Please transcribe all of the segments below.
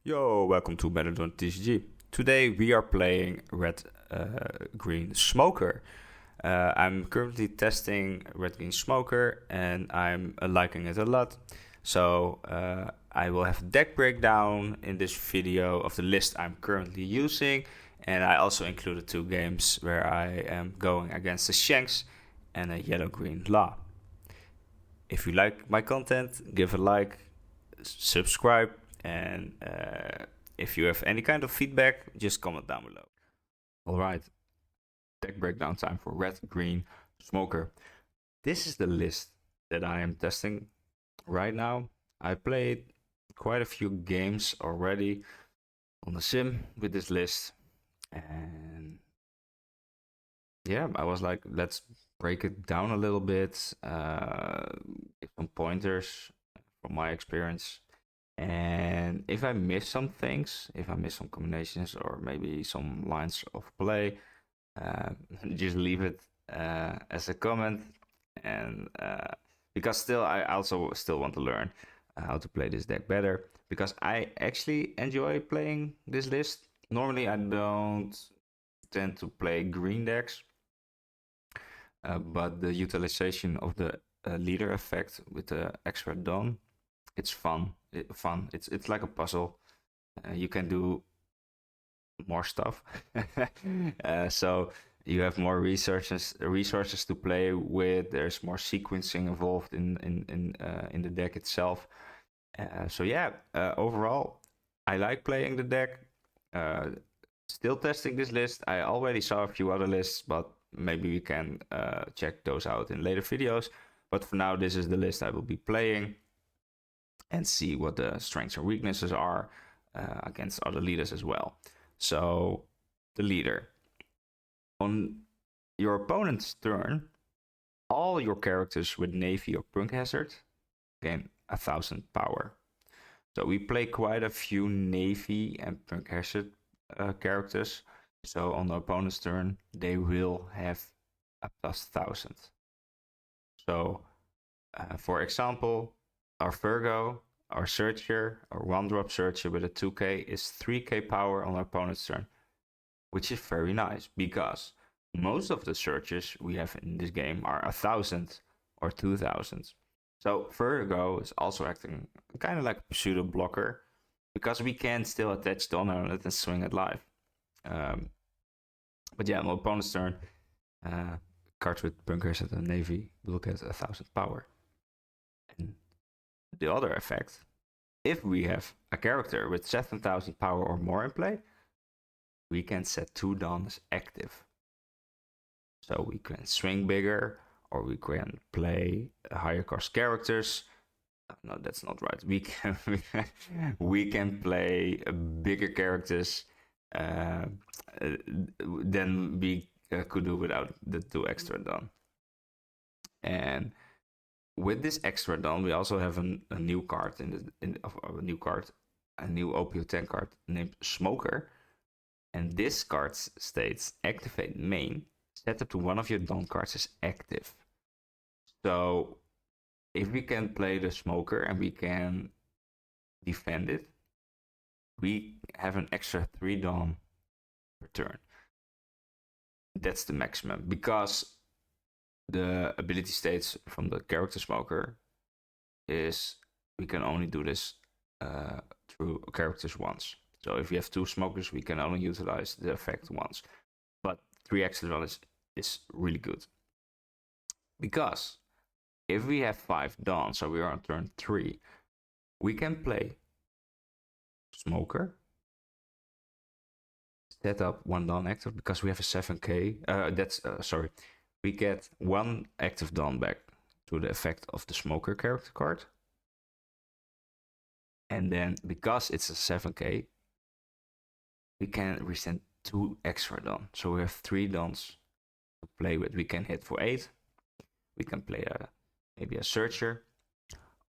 Yo, welcome to One Piece TCG. Today we are playing Red Green Smoker. I'm currently testing Red Green Smoker and I'm liking it a lot. So I will have a deck breakdown in this video of the list I'm currently using. And I also included two games where I am going against the Shanks and a yellow-green Law. If you like my content, give a like, subscribe, and if you have any kind of feedback, just comment down below. Alright, deck breakdown time for Red Green Smoker. This is the list that I am testing right now. I played quite a few games already on the sim with this list, and yeah, I was like, let's break it down a little bit, give some pointers from my experience. And if I miss some things, if I miss some combinations or maybe some lines of play, just leave it as a comment. And because still, I also still want to learn how to play this deck better, because I actually enjoy playing this list. Normally, I don't tend to play green decks, but the utilization of the leader effect with the extra Dawn, it's fun. It's like a puzzle. You can do more stuff. So you have more resources to play with. There's more sequencing involved in the deck itself. So yeah, overall, I like playing the deck. Still testing this list. I already saw a few other lists, but maybe we can check those out in later videos. But for now, this is the list I will be playing, and see what the strengths and weaknesses are against other leaders as well. So, the leader. On your opponent's turn, all your characters with Navy or Punk Hazard gain 1000 power. So we play quite a few Navy and Punk Hazard characters. So on the opponent's turn, they will have a plus 1000. So, for example, our Virgo, our Searcher, our 1-drop Searcher with a 2k is 3k power on our opponent's turn, which is very nice, because most of the Searchers we have in this game are 1000 or 2000. So Virgo is also acting kind of like a pseudo blocker, because we can still attach Dawn on it and swing it live. But yeah, on the opponent's turn, cards with bunkers at the Navy will get 1000 power. And the other effect, if we have a character with 7000 power or more in play, we can set 2 Dawns active. So we can swing bigger, or we can play higher cost characters. No, that's not right. We can play bigger characters than we could do without the 2 extra Dawn. And with this extra Dawn, we also have a new card a new OP10 card named Smoker. And this card states, activate main, set up to one of your Dawn cards is active. So if we can play the Smoker and we can defend it, we have an extra 3 Dawn per turn. That's the maximum, because the ability states from the character Smoker is we can only do this through characters once. So if we have 2 Smokers, we can only utilize the effect once. But 3 extra Dawn is really good, because if we have 5 Dawn, so we are on turn 3, we can play Smoker, set up 1 Dawn active, because we have a 7k. We get 1 active Dawn back to the effect of the Smoker character card. And then, because it's a 7k, we can resend 2 extra Dawn. So we have 3 Dawns to play with. We can hit for 8. We can play maybe a Searcher,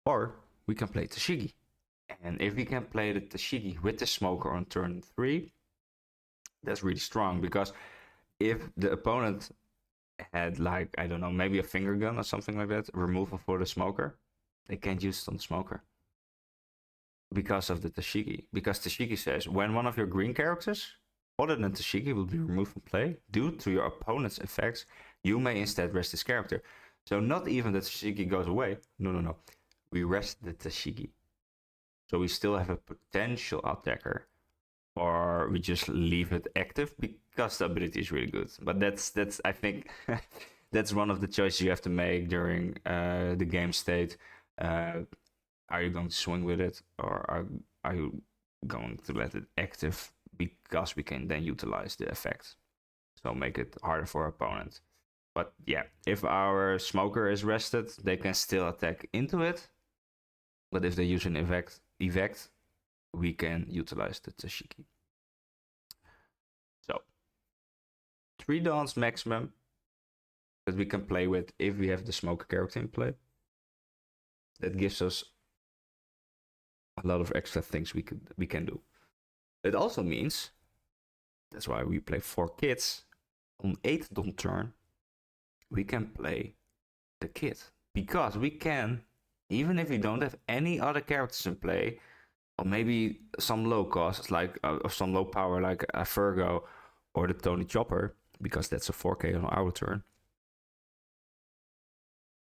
or we can play Tashigi. And if we can play the Tashigi with the Smoker on turn 3, that's really strong, because if the opponent had, like, I don't know, maybe a finger gun or something like that, removal for the Smoker, they can't use it on the Smoker. because of the Tashigi. Because Tashigi says when one of your green characters, other than Tashigi, will be removed from play due to your opponent's effects, you may instead rest this character. So not even the Tashigi goes away. No. We rest the Tashigi. So we still have a potential attacker. Or we just leave it active because the ability is really good. But that's I think that's one of the choices you have to make during the game state. Are you going to swing with it, or are you going to let it active because we can then utilize the effect? So make it harder for our opponent. But yeah, if our smoker is rested, they can still attack into it. But if they use an evac, we can utilize the Tashigi. So 3 dawns maximum that we can play with if we have the smoker character in play. That gives us a lot of extra things we can do. It also means that's why we play 4 kits. On 8th dawn turn, we can play the kit because we can, even if we don't have any other characters in play, or maybe some low cost like or some low power like a Virgo or the Tony Chopper, because that's a 4K on our turn.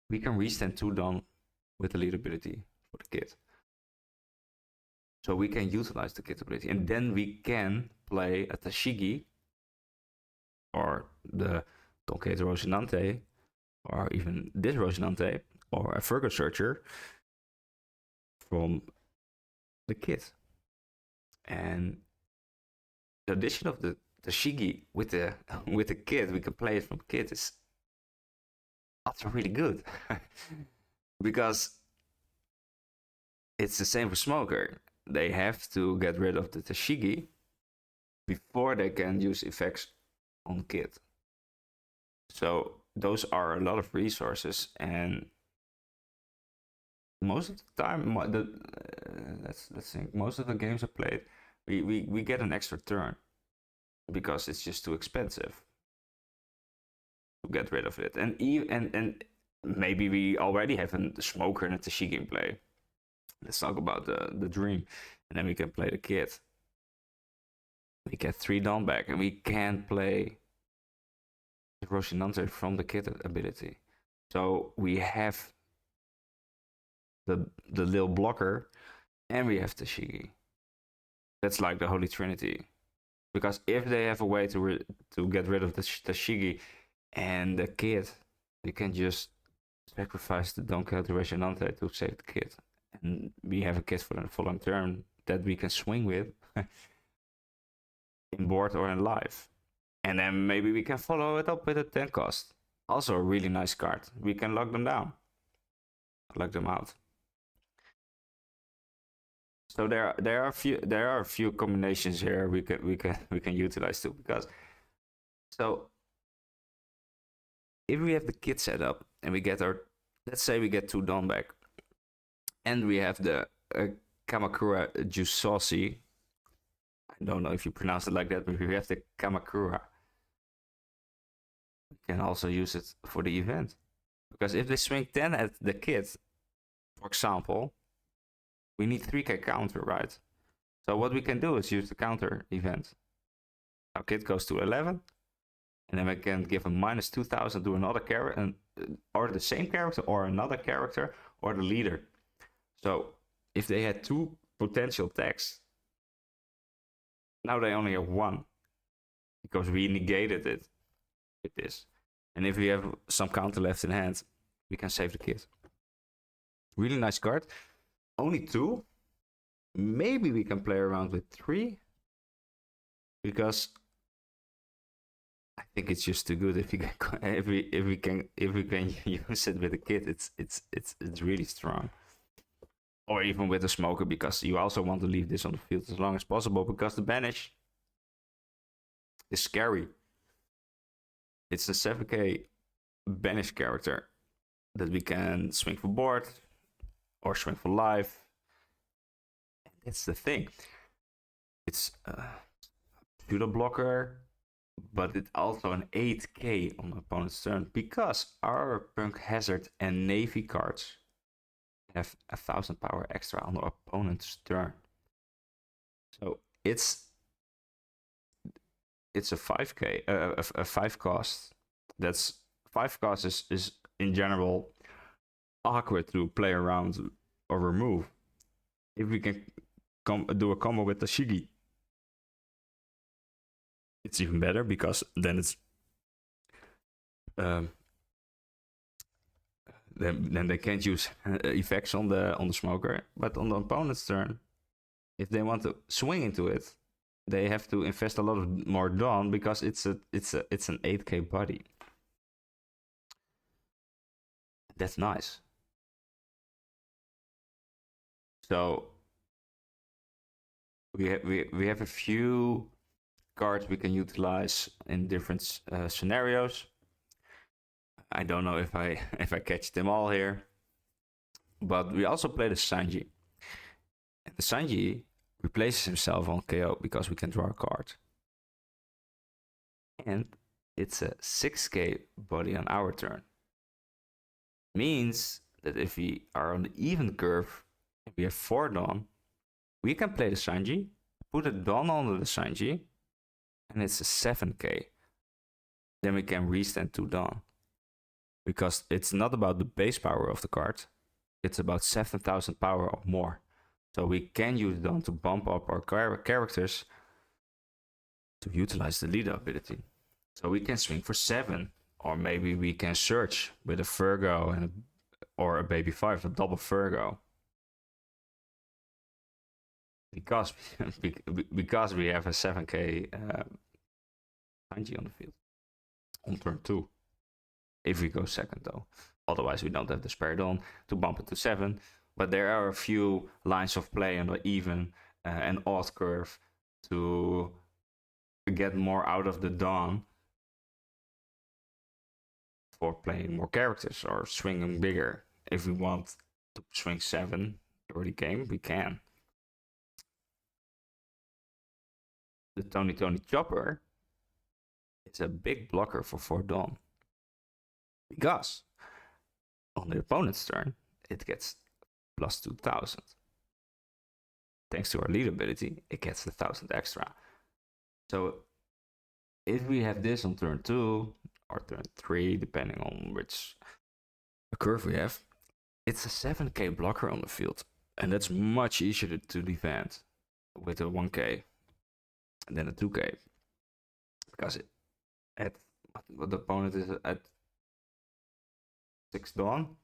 We can restand 2 dawn with the lead ability for the kit. So we can utilize the kit ability, and then we can play a Tashigi or the Donkey Rosinante, or even this Rosinante, or a Virgo Searcher from the kit. And the addition of the Tashigi with the kit, we can play it from kit, is also really good. Because it's the same for smoker. They have to get rid of the Tashigi before they can use effects on kit. So those are a lot of resources, and most of the time, let's think, most of the games I played, we get an extra turn because it's just too expensive to get rid of it. And maybe we already have a smoker and a Tashigi in play. Let's talk about the dream, and then we can play the kit. We get 3 dawn back, and we can play the Rosinante from the kit ability. So we have the little blocker, and we have Tashigi. That's like the Holy Trinity. Because if they have a way to get rid of the Tashigi and the kit, you can just sacrifice the Don Quixote Rosinante to save the kit. And we have a kit for the following turn that we can swing with in board or in live. And then maybe we can follow it up with a 10 cost. Also a really nice card. We can lock them down. Lock them out. So there are a few combinations here we can utilize too, because so if we have the kit set up and we get our, let's say we get 2 dawn back, and we have the Kamakura Jusauci. I don't know if you pronounce it like that, but if we have the Kamakura, we can also use it for the event. Because if they swing 10 at the kit, for example, we need 3k counter, right? So what we can do is use the counter event. Our kit goes to 11, and then we can give a minus 2000 to another character, or the same character, or another character, or the leader. So if they had 2 potential attacks, now they only have 1, because we negated it with this. And if we have some counter left in hand, we can save the kit. Really nice card. Only 2. Maybe we can play around with 3, because I think it's just too good. If we can use it with a kit, it's really strong. Or even with a smoker, because you also want to leave this on the field as long as possible, because the banish is scary. It's a 7k banish character that we can swing for board or swing for life. That's the thing. It's a pseudo blocker, but it's also an 8k on the opponent's turn, because our Punk Hazard and Navy cards have 1,000 power extra on the opponent's turn. So it's a 5k, a 5 cost. That's 5 cost is in general awkward to play around or remove. If we can do a combo with the Shigi, it's even better because then it's then they can't use effects on the smoker. But on the opponent's turn, if they want to swing into it, they have to invest a lot of more Dawn because it's an 8k body. That's nice. So we have a few cards we can utilize in different scenarios. I don't know if I catch them all here, but we also play the Sanji. And the Sanji replaces himself on KO because we can draw a card. And it's a 6k body on our turn. Means that if we are on the even curve, and we have 4 Dawn, we can play the Sanji, put a Dawn on the Sanji, and it's a 7k. Then we can restand 2 Dawn. Because it's not about the base power of the card, it's about 7,000 power or more. So we can use Dawn to bump up our characters to utilize the leader ability. So we can swing for 7, or maybe we can search with a Virgo or a baby 5, a double Virgo. Because we have a 7k Sanji on the field on turn 2. If we go second though. Otherwise we don't have the spare Dawn to bump it to 7. But there are a few lines of play on the even and odd curve to get more out of the Dawn for playing more characters or swinging bigger. If we want to swing 7 early game, we can. The Tony Chopper is a big blocker for 4 Dawn. Because on the opponent's turn, it gets plus 2,000. Thanks to our lead ability, it gets 1,000 extra. So if we have this on turn 2 or turn 3, depending on which curve we have, it's a 7k blocker on the field. And that's much easier to defend with a 1k than a 2k. Because the opponent is at 6 Dawn.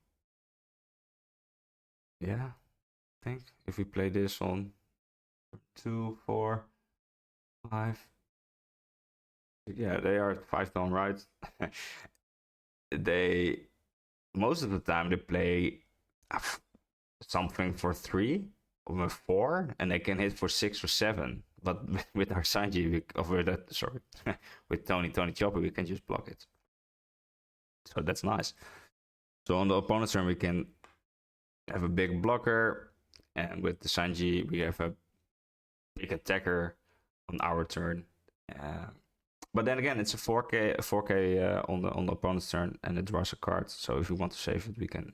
Yeah, I think if we play this on 2, 4, 5. Yeah, they are at 5 Dawn, right? Most of the time they play something for 3 or 4, and they can hit for 6 or 7. But with our Sanji, with Tony Chopper, we can just block it. So that's nice. So on the opponent's turn, we can have a big blocker, and with the Sanji, we have a big attacker on our turn. But then again, it's a 4k on the opponent's turn, and it draws a card. So if we want to save it, we can.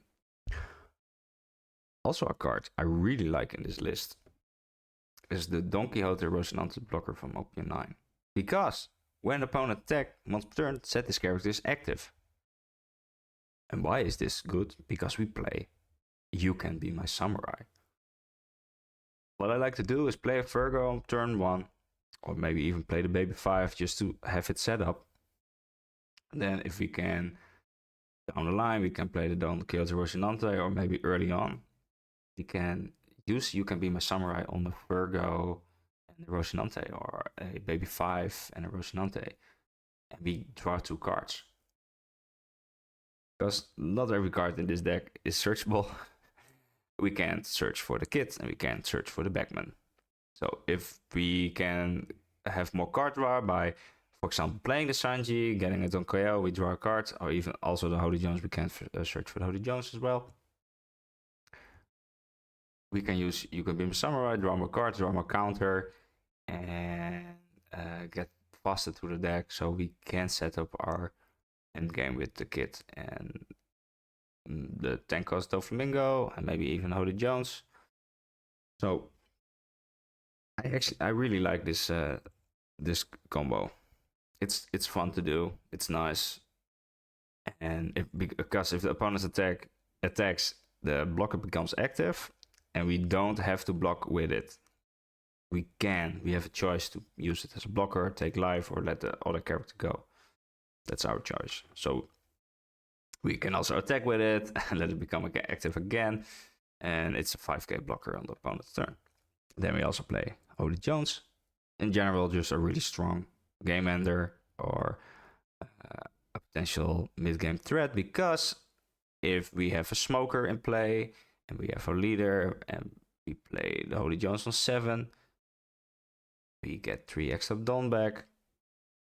Also, a card I really like in this list is the Don Quixote Rocinante blocker from OP10. Because when opponent attack once per turn, set this character is active. And why is this good? Because we play You Can Be My Samurai. What I like to do is play a Virgo on turn 1, or maybe even play the baby 5 just to have it set up. And then if we can, down the line, we can play the Don Quixote Rocinante, or maybe early on, we can use You Can Be My Samurai on the Virgo and the Rocinante, or a baby 5 and a Rocinante. And we draw 2 cards. Because not every card in this deck is searchable. We can't search for the kit and we can't search for the backman. So if we can have more card draw by, for example, playing the Sanji, getting it on KO, we draw a card, or even also the Holy Jones, we can search for the Holy Jones as well. We can use You Can Be My Samurai, draw more cards, draw more counter, and get faster to the deck, so we can set up our endgame with the kit and the 10 cost Doflamingo, and maybe even Holy Jones. So I really like this combo. It's fun to do. It's nice, and because if the opponent's attacks, the blocker becomes active, and we don't have to block with it. We have a choice to use it as a blocker, take life, or let the other character go. That's our choice. So we can also attack with it and let it become active again, and it's a 5k blocker on the opponent's turn. Then we also play Holy Jones. In general, just a really strong game ender or a potential mid-game threat, because if we have a smoker in play and we have a leader and we play the Holy Jones on 7, we get 3 extra Dawn back.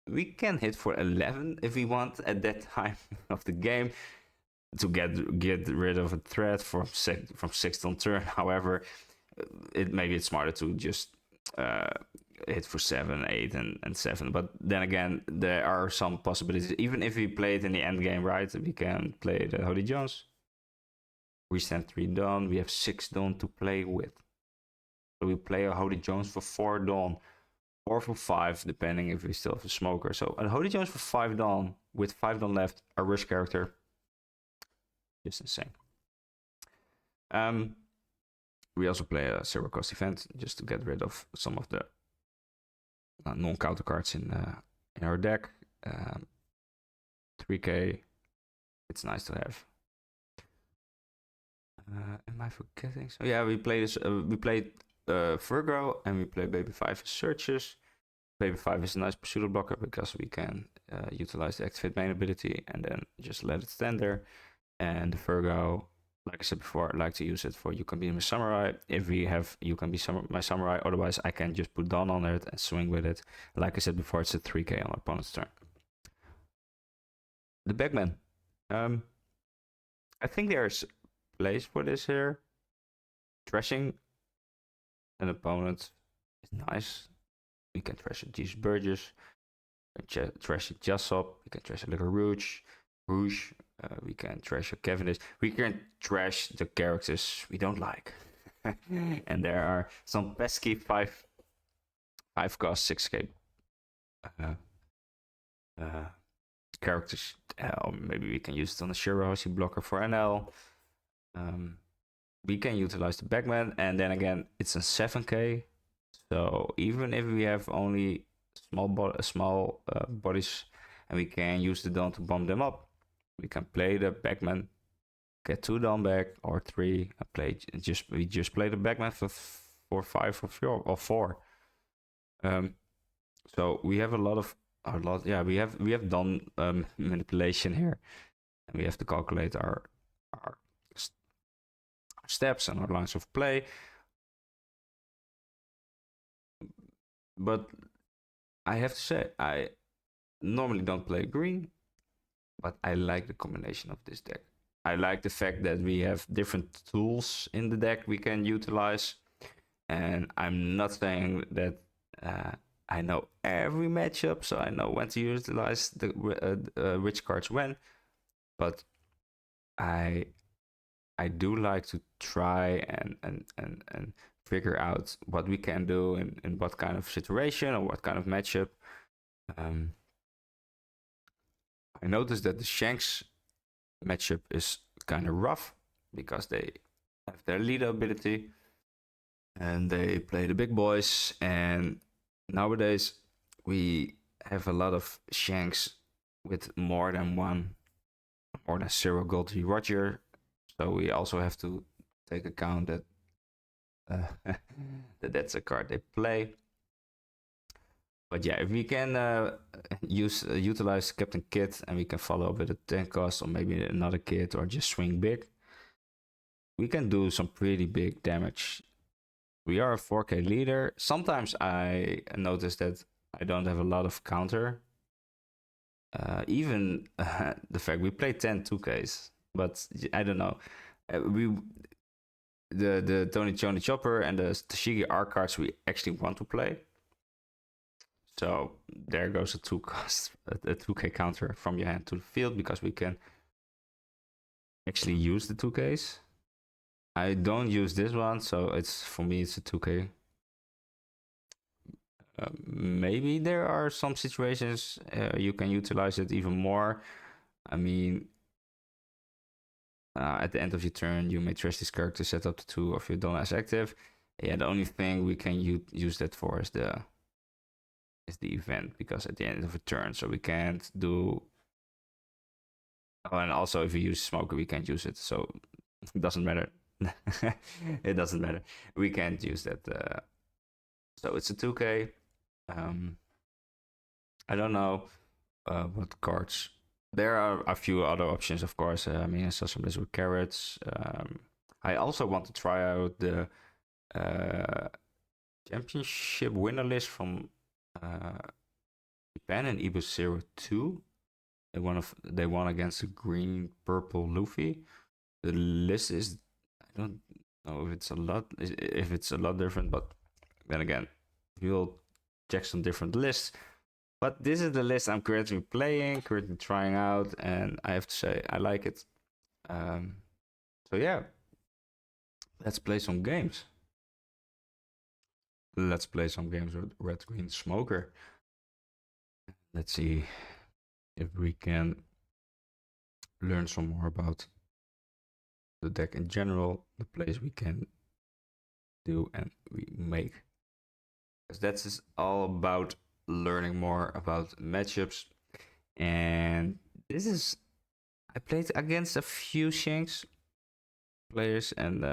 We can hit for 11 if we want at that time of the game to get rid of a threat from 6th on turn. However, maybe it's smarter to just hit for 7, 8, and 7. But then again, there are some possibilities. Even if we play it in the end game right, we can play the Holy Jones. We stand 3 Dawn. We have 6 Dawn to play with. So we play a Holy Jones for 4 Dawn. Or for 5, depending if we still have a smoker. So a Holy Jones for 5 Dawn, with 5 Dawn left, a rush character. Just insane. We also play a 0 cost event, just to get rid of some of the non-counter cards in our deck. 3k, it's nice to have. Am I forgetting? So yeah, we play this. We played Virgo, and we play Baby 5 as searches. Baby 5 is a nice pseudo blocker because we can utilize the activate main ability and then just let it stand there. And the Virgo, like I said before, I like to use it for You Can Be My Samurai. If we have You Can Be My Samurai, otherwise I can just put Dawn on it and swing with it. Like I said before, it's a 3k on our opponent's turn. The Bagman. I think there's place for this here. Trashing an opponent is nice. We can trash a Jesus Burgess, trash a Jassop, we can trash a little Rouge, we can trash a Cavendish, we can trash the characters we don't like. And there are some pesky 5 cost 6k characters. Or maybe we can use it on the Shirahoshi blocker for NL. We can utilize the Bagman, and then again, it's a 7k. So even if we have only small bodies, and we can use the Dawn to bomb them up, we can play the Bagman, get 2 Dawn back or 3, and we just play the Bagman for 5 or 4. So we have we have Dawn manipulation here, and we have to calculate our steps and our lines of play. But I have to say, I normally don't play green, but I like the combination of this deck. I like the fact that we have different tools in the deck we can utilize, and I'm not saying that I know every matchup, so I know when to utilize the which cards when, but I do like to try and figure out what we can do in what kind of situation or what kind of matchup. I noticed that the Shanks matchup is kind of rough because they have their leader ability and they play the big boys, and nowadays we have a lot of Shanks with more than 0 Goldie Roger, so we also have to take account that that's a card they play. But yeah, if we can utilize Captain Kid and we can follow up with a 10 cost or maybe another kid or just swing big, we can do some pretty big damage. We are a 4k leader. Sometimes I notice that I don't have a lot of counter. Even the fact we play 10 2ks, but I don't know. The Tony Choni Chopper and the Tashigi are cards we actually want to play. So there goes a 2k counter from your hand to the field, because we can actually use the 2Ks. I don't use this one, so it's for me it's a 2K. Maybe there are some situations you can utilize it even more. I mean, at the end of your turn, you may trash this character, set up the 2 of your Donna as active. Yeah, the only thing we can use that for is the event, because at the end of a turn, so we can't do. Oh, and also if we use Smoker, we can't use it, so it doesn't matter. It doesn't matter. We can't use that. So it's a 2K. I don't know what cards. There are a few other options, of course. I mean, I saw some list with carrots. I also want to try out the championship winner list from Japan in Evo 02. They won against the green purple Luffy. The list is, I don't know if it's a lot different, but then again, we'll check some different lists. But this is the list I'm currently playing, currently trying out, and I have to say I like it. So yeah, let's play some games. Let's play some games with Red Green Smoker. Let's see if we can learn some more about the deck in general, the plays we can do and we make. Because that's all about learning more about matchups. And this is, I played against a few Shanks players, and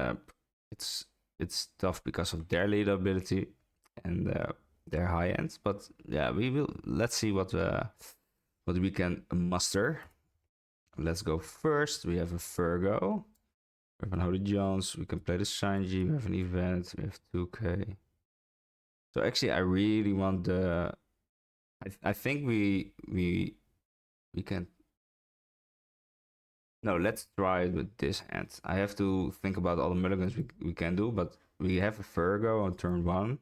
it's tough because of their lead ability and their high ends. But yeah, let's see what we can muster. Let's go first. We have a Virgo. We have an Holy Jones. We can play the Sanji. We have an event. We have 2K. So actually, I really want the. I think we can. No, let's try it with this hand. I have to think about all the mulligans we can do, but we have a Virgo on turn 1.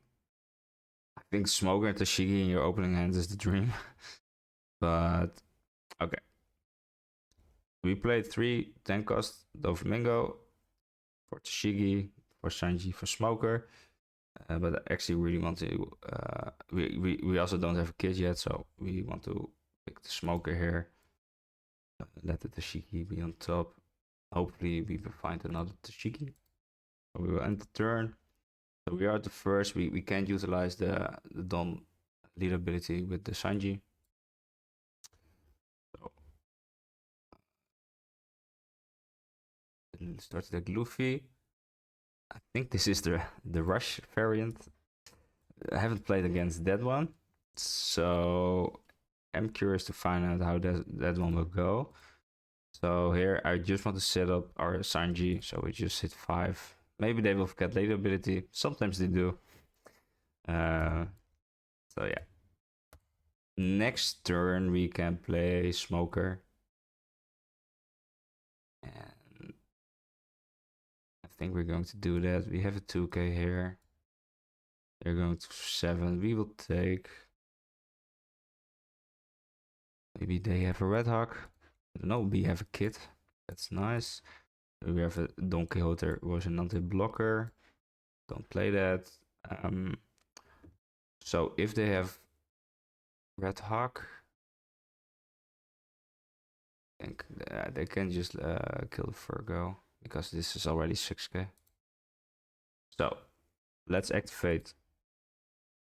I think Smoker and Tashigi in your opening hand is the dream. But okay. We played 3 10 cost Doflamingo for Tashigi, for Sanji, for Smoker. But I actually really want to. We also don't have a kid yet, so we want to pick the Smoker here. Let the Tashigi be on top. Hopefully, we will find another Tashigi. So we will end the turn. So we are at the first. We can't utilize the Don lead ability with the Sanji. So start the Luffy. I think this is the Rush variant. I haven't played against that one, so I'm curious to find out how that one will go. So here I just want to set up our Sanji, so we just hit 5. Maybe they will get later ability. Sometimes they do. So yeah. Next turn we can play Smoker. And I think we're going to do that. We have a 2K here. They're going to 7. We will take. Maybe they have a Red Hawk. I don't know. We have a kit. That's nice. We have a Don Quixote Rosinante blocker. Don't play that. So if they have Red Hawk, I think they can just kill the Virgo, because this is already 6K. So let's activate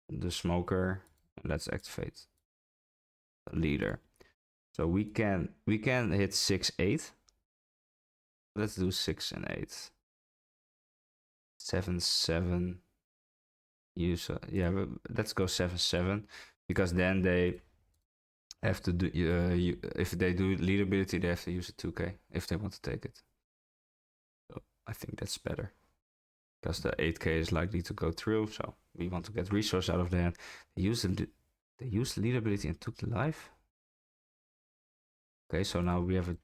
the Smoker. And let's activate the leader. So we can hit 6 8. Let's do 6 and 8. 7 7. Use yeah, let's go 7 7, because then they have to do if they do lead ability, they have to use a 2K if they want to take it. So I think that's better, because the 8K is likely to go through. So we want to get resource out of the hand. They used the lead ability and took the life. Okay, so now we have a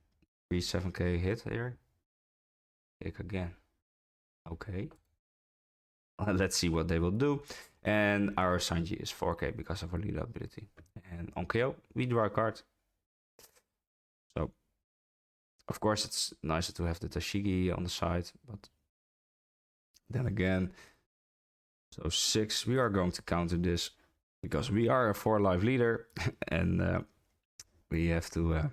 3 7K hit here. Take again. Okay. Let's see what they will do. And our Sanji is 4K because of our lead ability. And on KO, we draw a card. So Of course, it's nicer to have the Tashigi on the side, but then again, so 6, we are going to counter this because we are a 4 life leader and we have to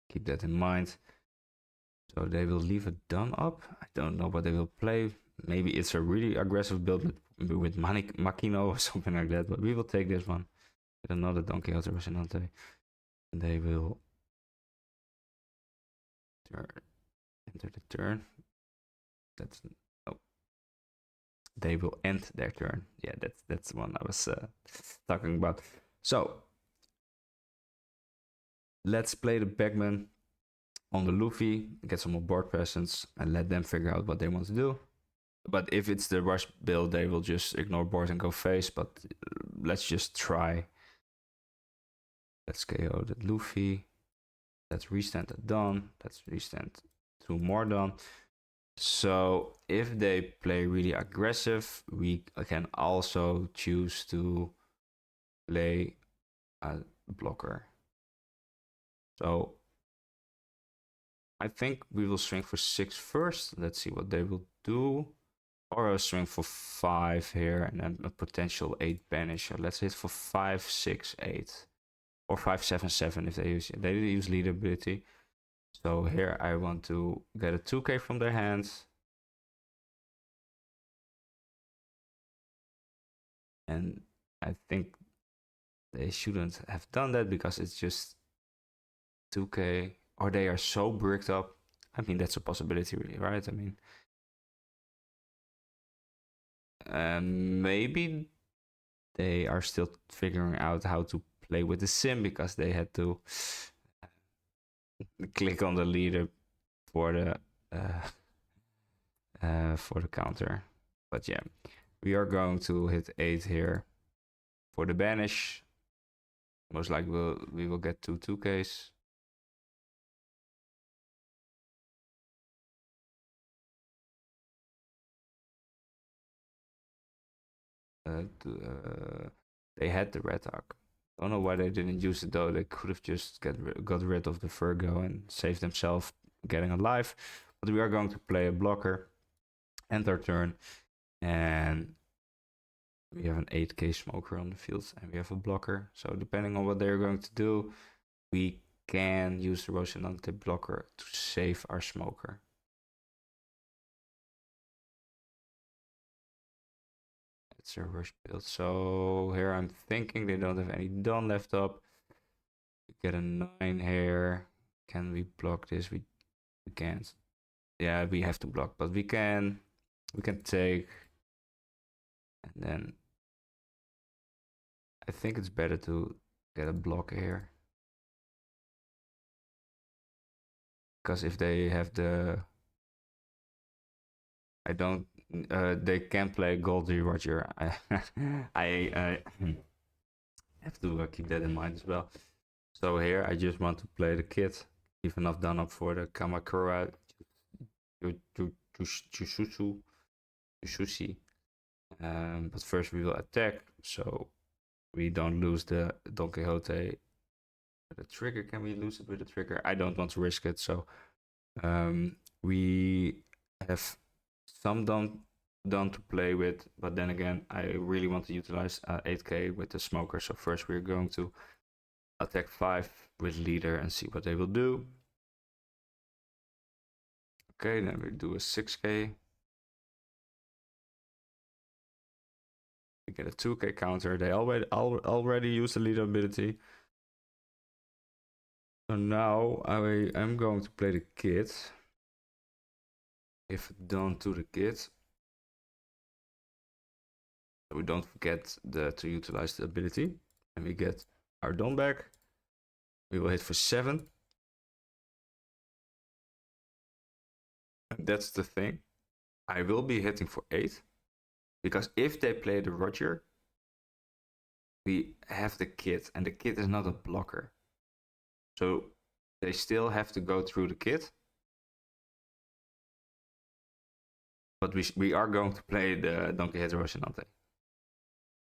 keep that in mind. So they will leave a Dun up. I don't know what they will play. Maybe it's a really aggressive build with Makino or something like that, but we will take this one. Get another Don Quixote Rocinante. And they will enter the turn. That's no. They will end their turn. Yeah, that's the one I was talking about. So let's play the Pac-Man on the Luffy, get some more board presence, and let them figure out what they want to do. But if it's the rush build, they will just ignore board and go face. But let's just try. Let's KO the Luffy. Let's restand the Dawn. Let's restand 2 more Dawn. So if they play really aggressive, we can also choose to play a blocker. So I think we will swing for 6 first. Let's see what they will do. Or I'll swing for 5 here and then a potential 8 banish. So let's hit for 5, 6, 8. Or 5, 7, 7 if they use leader ability. So here I want to get a 2k from their hands. And I think they shouldn't have done that because it's just 2k. Or they are so bricked up. I mean, that's a possibility really, right? I mean, maybe they are still figuring out how to play with the sim because they had to click on the leader for the counter. But yeah, we are going to hit 8 here for the banish. Most likely we will get 2 2Ks. They had the red hawk. Don't know why they didn't use it though. They could have just got rid of the Virgo and saved themselves getting alive. But we are going to play a blocker, end our turn, and we have an 8k smoker on the field, and we have a blocker. So depending on what they're going to do, we can use the Rocinante blocker to save our smoker. It's a rush build. So here I'm thinking they don't have any Dawn left up. We get a 9 here. Can we block this? We can't. Yeah, we have to block, but we can take, and then I think it's better to get a block here. Because if they have the, I don't, they can play Goldie Roger. I have to keep that in mind as well. So here I just want to play the kit, leave enough done up for the Kamakura Sushi. But first we will attack, so we don't lose the Don Quixote. The trigger, can we lose it with the trigger? I don't want to risk it, so we have some Don to play with, but then again, I really want to utilize 8k with the smoker. So first we're going to attack 5 with leader and see what they will do. Okay, then we do a 6k. We get a 2k counter. They already use the leader ability. So now I am going to play the kit. If done to the kit. We don't forget to utilize the ability. And we get our Don back. We will hit for 7. And that's the thing. I will be hitting for 8. Because if they play the Roger, we have the kit. And the kit is not a blocker. So they still have to go through the kit. But we are going to play the Don Quixote Rocinante.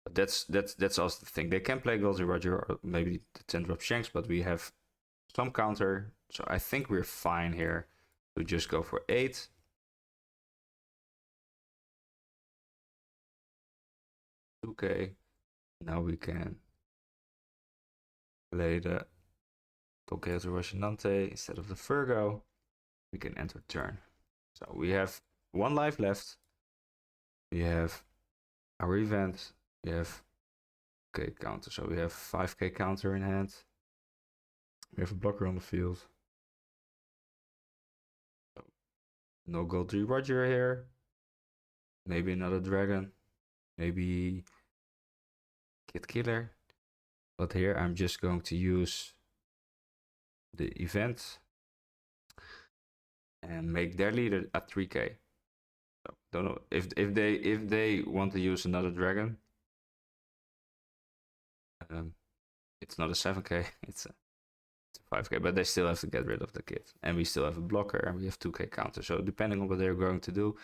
But that's also the thing. They can play Goldie Roger or maybe the 10 drop Shanks, but we have some counter So I think we're fine here to just go for 8. Okay, now we can play the Tolkien Rocinante instead of the Virgo. We can enter turn. So we have 1 life left. We have our event. We have K counter. So we have 5k counter in hand. We have a blocker on the field. So no gold 3 Roger here. Maybe another dragon. Maybe Kid Killer. But here I'm just going to use the event and make their leader at 3k. So don't know if they want to use another dragon. It's not a 7k. It's a 5k, but they still have to get rid of the kid, and we still have a blocker, and we have 2k counter. So depending on what they're going to do,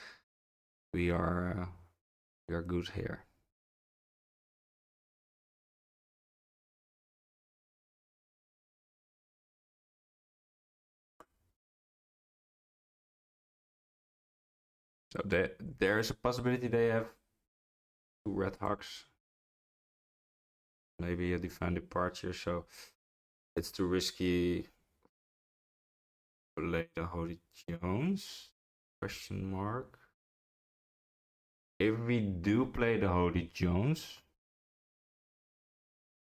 we are good here. So there is a possibility they have 2 red hawks, maybe a divine departure. So it's too risky. Play the Holy Jones? Question mark. If we do play the Holy Jones,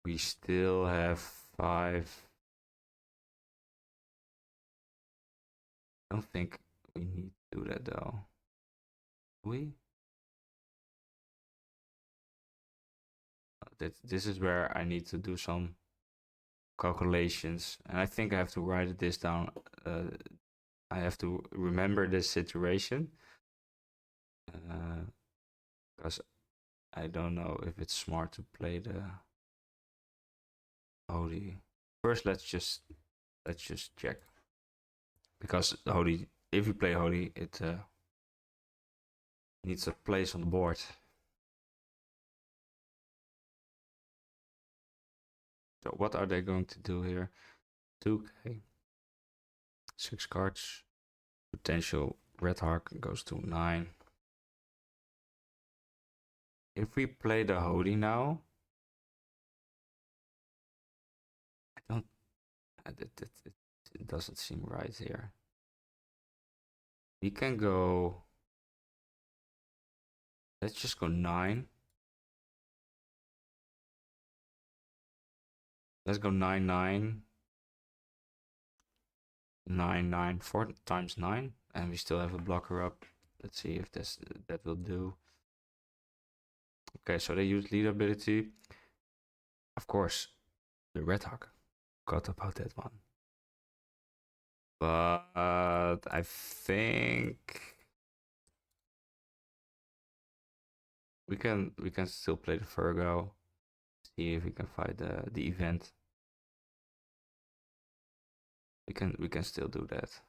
we still have 5. I don't think we need to do that though. Do we? This is where I need to do some calculations, and I think I have to write this down. I have to remember this situation because I don't know if it's smart to play the Holy. First, let's just check, because Holy, if you play Holy, it needs a place on the board. So what are they going to do here? 2k, 6 cards, potential Red Hawk goes to 9. If we play the Holy now, I don't. It doesn't seem right here. We can go. Let's just go 9. Let's go 9 9 9 9 4 times 9, and we still have a blocker up. Let's see if that will do. Okay, so they use lead ability. Of course, the Red Hawk. Forgot about that one. But I think we can still play the Virgo. See if we can fight the event. We can still do that.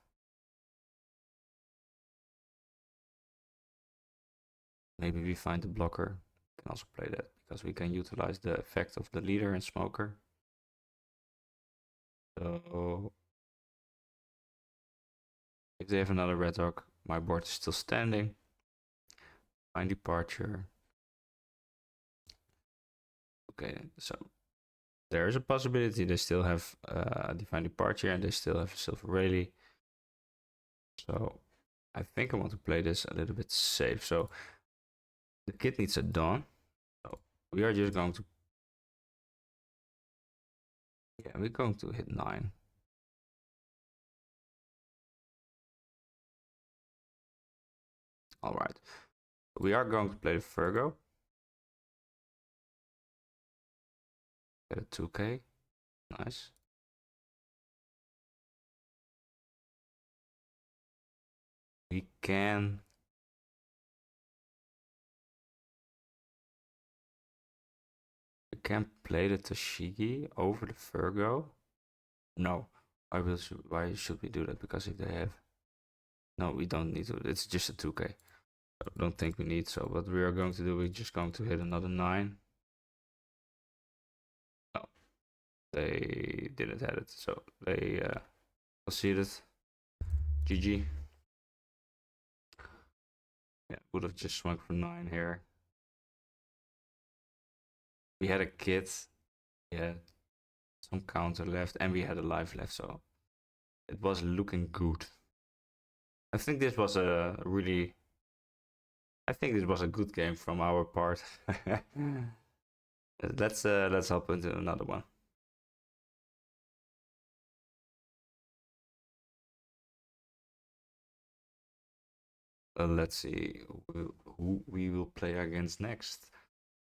Maybe we find the blocker. We can also play that because we can utilize the effect of the leader and smoker. So if they have another Red Hawk, my board is still standing. Find departure. Okay, so there is a possibility they still have a divine departure and they still have a silver rally. So I think I want to play this a little bit safe. So the kid needs a dawn. So we are just going to, yeah, we're going to hit 9. All right, we are going to play the Virgo. Get a 2k, nice. We can play the Tashigi over the Virgo. No, why should we do that? Because if they have, no, we don't need to. It's just a 2k. I don't think we need. So what we are going to do, we're just going to hit another 9. No, they didn't have it, so they Conceded. GG. Yeah, would have just swung for 9 here. We had a kid. Yeah, some counter left, and we had a life left, so it was looking good. I think this was a really. I think this was a good game from our part. Let's hop into another one. Let's see who we will play against next.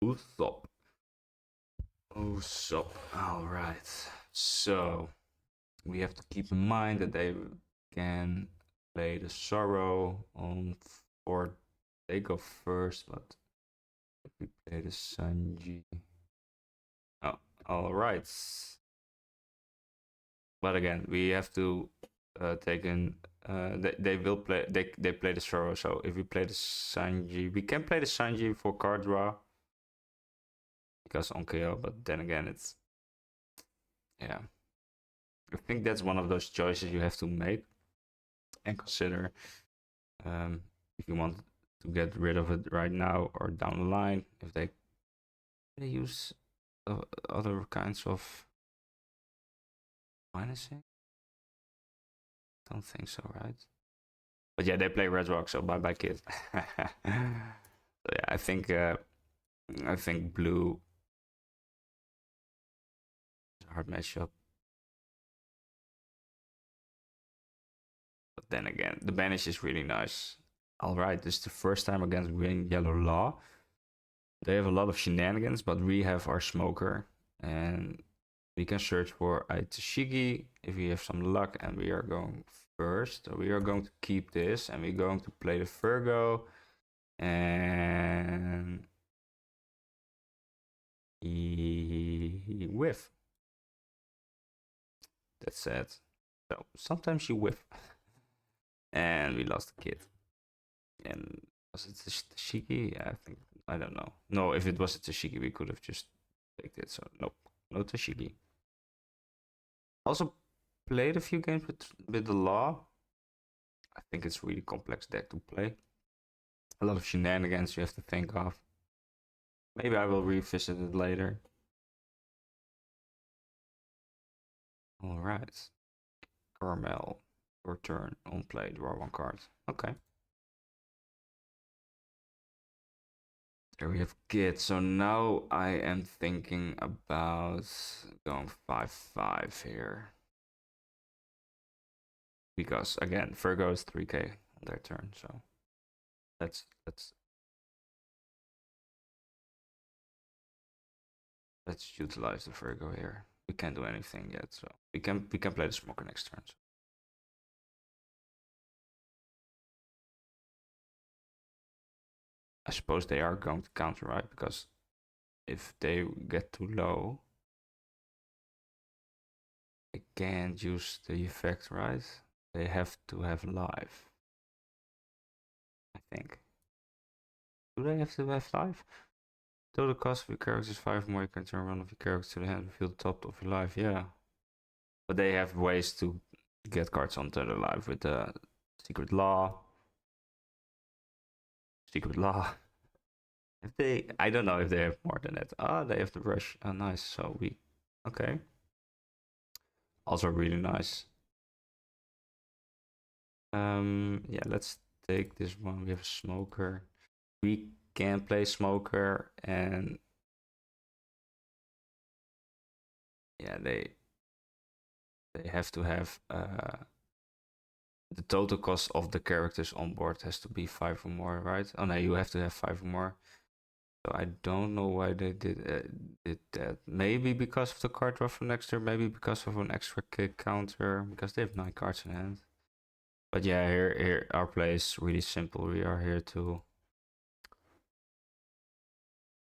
Usopp. Usopp. All right. So we have to keep in mind that they can play the Sorrow on 4. They go first, but if we play the Sanji. Oh, all right. But again, we have to take in. They will play. They play the Sorrow. So if we play the Sanji, we can play the Sanji for card draw because on KO. But then again, it's yeah. I think that's one of those choices you have to make and consider if you want to get rid of it right now or down the line. If they use other kinds of minusing, don't think so, right? But yeah, they play Red Rock, so bye bye kid. So yeah, I think blue is a hard matchup. But then again, the banish is really nice. All right, this is the first time against Green Yellow Law. They have a lot of shenanigans, but we have our smoker, and we can search for Aitashigi if we have some luck, and we are going first. So we are going to keep this, and we're going to play the Virgo, and he whiff. That's sad. So sometimes you whiff. And we lost the kid. And was it Tashiki? Yeah, I think. I don't know. No, if it was a Tashiki, we could have just picked it. So nope, no Tashiki. Also played a few games with the Law. I think it's a really complex deck to play. A lot of shenanigans you have to think of. Maybe I will revisit it later. All right. Carmel, your turn. On play, draw 1 card. Okay. There we have Kid. So now I am thinking about going 5/5 here. Because again, Virgo is 3k on their turn, so let's utilize the Virgo here. We can't do anything yet, so we can play the Smoker next turn. So. I suppose they are going to counter, right? Because if they get too low, they can't use the effect, right? They have to have life. I think. Do they have to have life? Total cost of your character is 5 more. You can turn one of your characters to the hand and reveal the top of your life. Yeah. But they have ways to get cards onto the life with the Secret Law. Secret Law. If they, I don't know if they have more than that. Ah, they have the rush. Oh, nice. So we, okay. Also really nice. Yeah, let's take this one. We have a Smoker. We can play Smoker, and yeah, they have to have the total cost of the characters on board has to be 5 or more, right? Oh no, you have to have 5 or more. So I don't know why they did that. Maybe because of the card draw for next turn. Maybe because of an extra kick counter. Because they have 9 cards in hand. But yeah, here our play is really simple. We are here to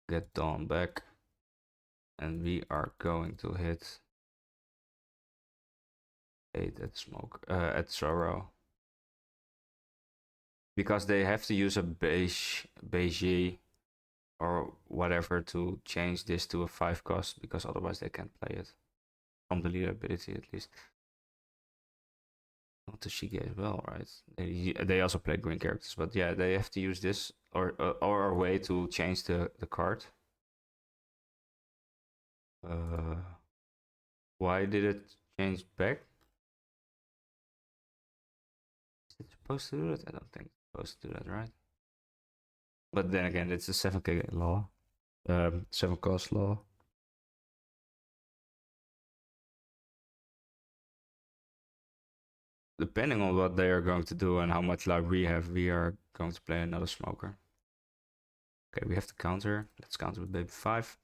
get Dawn back, and we are going to hit 8 at Smoke at Sorrow. Because they have to use a beige or whatever to change this to a 5 cost, because otherwise they can't play it. From the leader ability at least. Not the Shige as well, right? They also play green characters, but yeah, they have to use this or a way to change the card. Uh, why did it change back? Is it supposed to do that? I don't think it's supposed to do that, right? But then again, it's a 7k law, 7 cost law. Depending on what they are going to do and how much life we have, we are going to play another smoker. Okay, we have to counter. Let's counter with baby 5.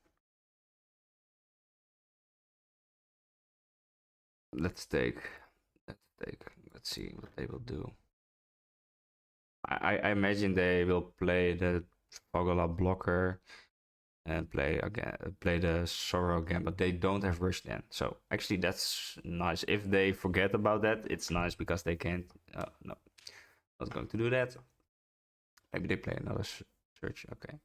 Let's take. Let's see what they will do. I imagine they will play the Fogala blocker and play the Sorrow again, but they don't have Rush then. So actually, that's nice. If they forget about that, it's nice because they can't. No, not going to do that. Maybe they play another search. Okay,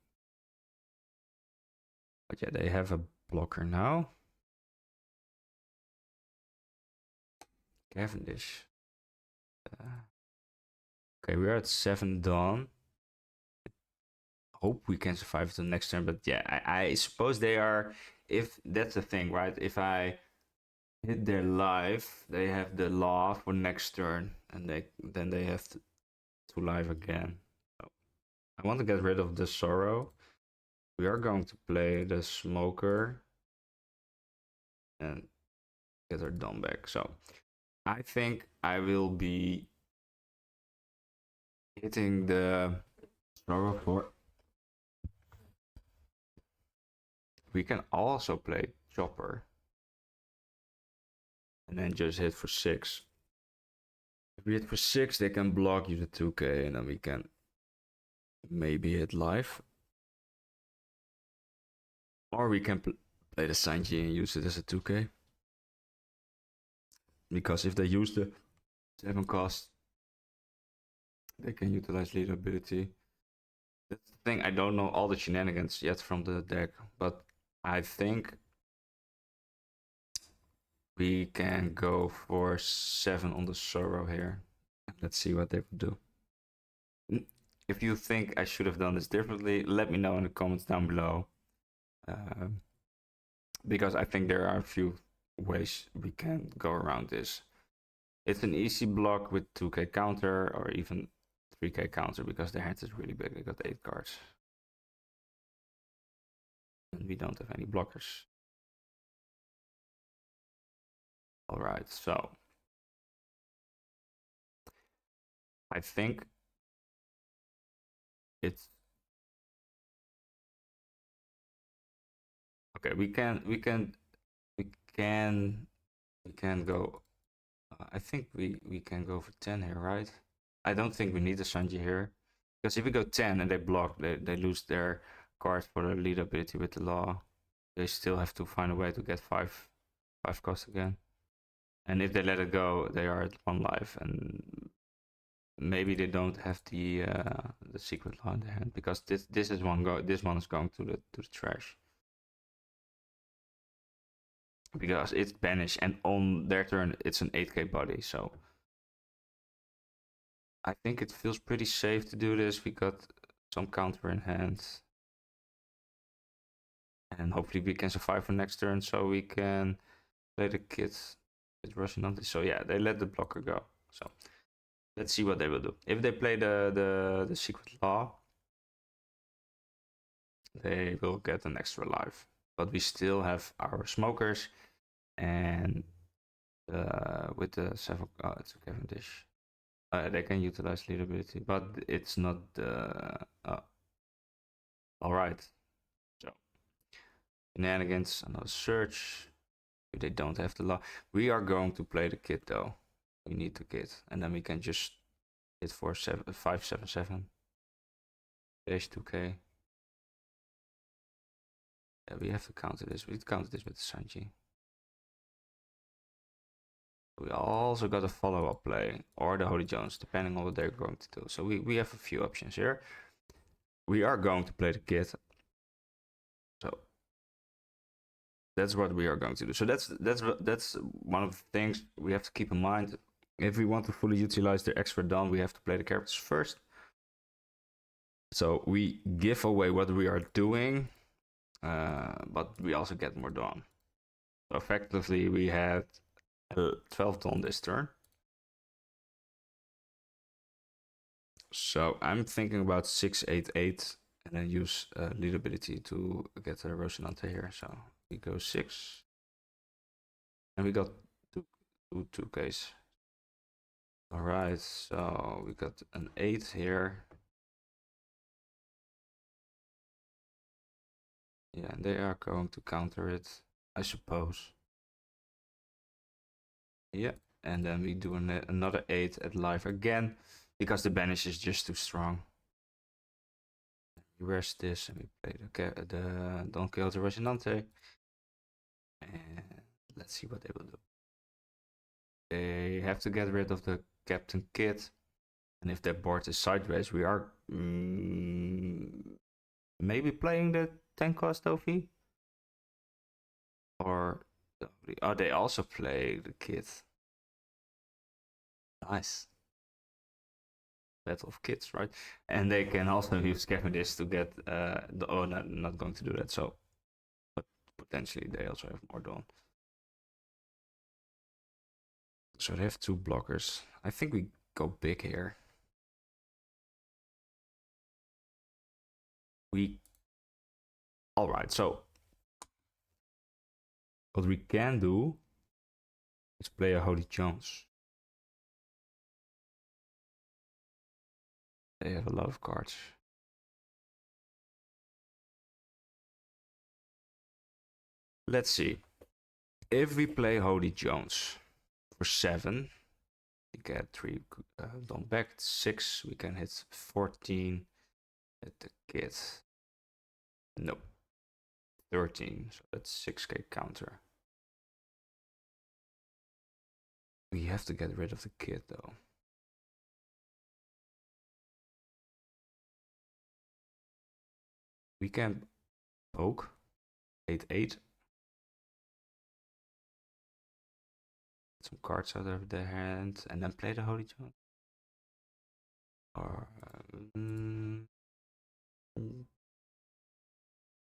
but yeah, they have a blocker now. Cavendish. Okay, we are at 7 dawn. Hope we can survive the next turn, but yeah, I suppose they are. If that's the thing, right? If I hit their life, they have the law for next turn, and then they have to live again. So I want to get rid of the sorrow. We are going to play the smoker and get our done back. So I think I will be hitting the sorrow for. We can also play chopper and then just hit for 6. If we hit for 6, they can block you the 2k, and then we can maybe hit live. Or we can play the Sanji and use it as a 2k. Because if they use the 7 cost, they can utilize lead ability. That's the thing, I don't know all the shenanigans yet from the deck, but I think we can go for 7 on the Sorrow here. Let's see what they will do. If you think I should have done this differently, let me know in the comments down below. Because I think there are a few ways we can go around this. It's an easy block with 2k counter or even 3k counter because their hand is really big. They got 8 cards. And we don't have any blockers. Alright, so I think it's okay. We can go. I think we can go for 10 here, right? I don't think we need a Sanji here because if we go 10 and they block, they lose their card for the lead ability with the law. They still have to find a way to get 5 cost again. And if they let it go, they are at 1 life, and maybe they don't have the secret law in their hand because this is this one is going to the trash because it's banished, and on their turn it's an 8k body. So I think it feels pretty safe to do this. We got some counter in hand, and hopefully we can survive for next turn so we can play the kids with Russian on this. So yeah, they let the blocker go. So let's see what they will do. If they play the secret law, they will get an extra life. But we still have our smokers, and with the 7, it's a Cavendish. They can utilize lead ability, but it's not the. All right. So shenanigans, another search. If they don't have the law, we are going to play the kit though. We need the kit, and then we can just hit for 577. Dash 2k. Yeah, we have to counter this. We counter this with the Sanji. We also got a follow-up play or the Holy Jones, depending on what they're going to do. So we have a few options here. We are going to play the kit. So that's what we are going to do. So that's one of the things we have to keep in mind. if we want to fully utilize the extra dawn, we have to play the characters first. So we give away what we are doing, but we also get more dawn. So effectively, we had 12 dawn this turn. So I'm thinking about 688 and then use lead ability to get a Rosinante here. So we go 6. And we got two Ks. Alright, so we got an 8 here. Yeah, they are going to counter it, I suppose. Yeah, and then we do another 8 at life again, because the banish is just too strong. We rest this and we play the Don't Kill the Rosinante. And let's see what they will do. They have to get rid of the Captain Kid. And if their board is sideways, we are maybe playing the 10 cost OV. Or oh, they also play the Kid. Nice. Battle of Kids, right? And they can also use Cavendish to get oh, no, not going to do that. So, but potentially they also have more dawn. So they have 2 blockers. I think we go big here. Alright, so what we can do is play a Holy Jones. They have a lot of cards. Let's see. If we play Holy Jones for 7, we get 3 done back. 6, we can hit 14 at the kid. Nope. 13, so that's 6k counter. We have to get rid of the kid though. We can poke 8-8. Some cards out of their hand and then play the Holy Jones. Or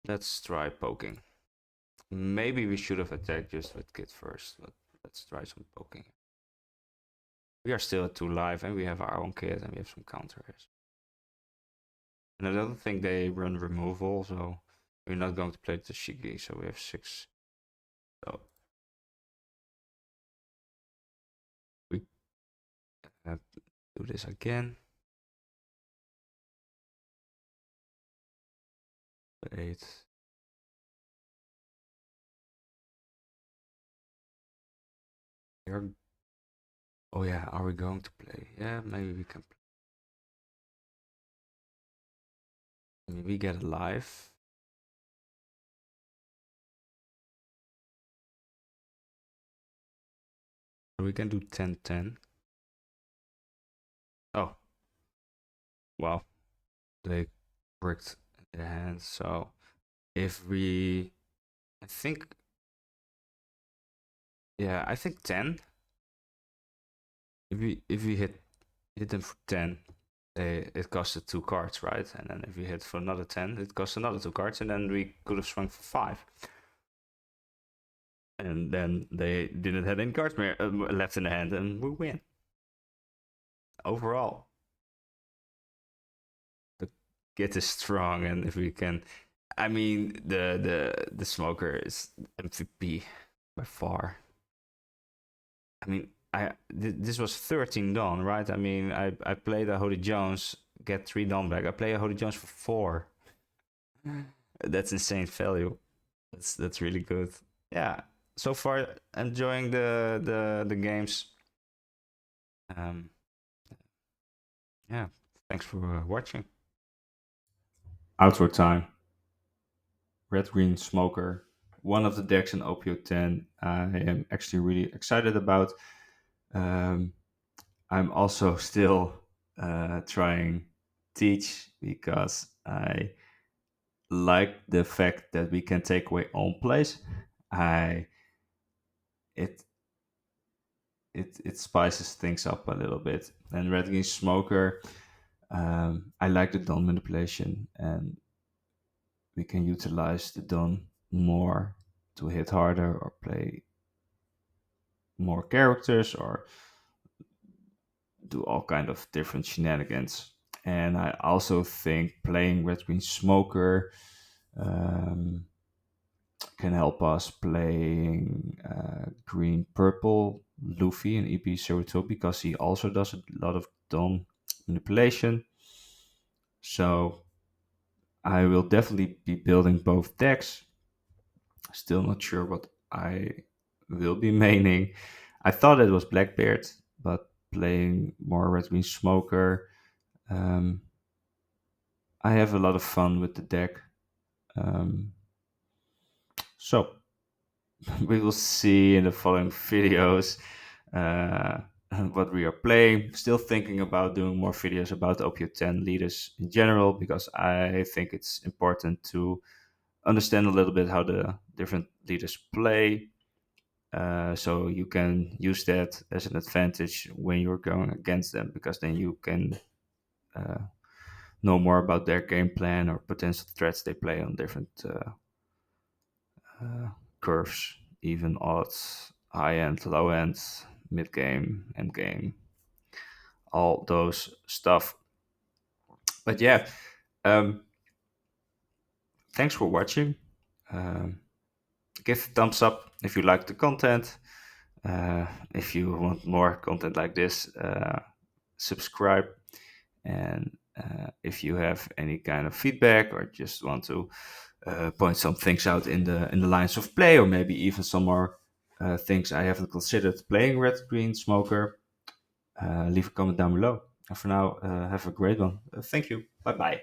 let's try poking. Maybe we should have attacked just with kid first, but let's try some poking. We are still at 2 life and we have our own kid and we have some counters. And I don't think they run removal, so we're not going to play the Shigi, so we have 6. So we do this again. 8. Here. Oh yeah, are we going to play? Yeah, maybe we can play. I mean, we get a life. So we can do 10-10. Oh. Wow. They worked in their hands. So if we, I think, yeah, I think 10. If we hit them for 10, it costed 2 cards, right? And then if we hit for another 10, it costs another 2 cards, and then we could have swung for 5. And then they didn't have any cards more left in the hand, and we win. Overall, the kit is strong, and if we can, I mean, the smoker is MVP by far. I mean, this was 13 dawn, right? I mean, I played a Holy Jones, get 3 dawn back. I play a Holy Jones for 4. That's insane value. That's really good. Yeah. So far, enjoying the games. Yeah. Thanks for watching. Outro time. Red Green Smoker, one of the decks in OP10 I am actually really excited about. I'm also still trying Teach because I like the fact that we can take away own place. It it spices things up a little bit. And Red Green Smoker, I like the Dawn manipulation, and we can utilize the Dawn more to hit harder or play more characters or do all kind of different shenanigans. And I also think playing Red Green Smoker um, can help us playing Green Purple Luffy in EP02 because he also does a lot of Dawn manipulation. So I will definitely be building both decks. Still not sure what I will be maining. I thought it was Blackbeard, but playing more Red Green Smoker, um, I have a lot of fun with the deck. Um, so we will see in the following videos uh, what we are playing. Still thinking about doing more videos about OP10 leaders in general because I think it's important to understand a little bit how the different leaders play. So you can use that as an advantage when you're going against them because then you can uh, know more about their game plan or potential threats they play on different curves, even odds, high end, low end, mid game, end game, all those stuff. But yeah, um, thanks for watching. Um, give a thumbs up if you like the content. If you want more content like this, subscribe. And if you have any kind of feedback or just want to point some things out in the lines of play, or maybe even some more things I haven't considered playing Red Green Smoker, leave a comment down below. And for now, have a great one. Thank you. Bye bye.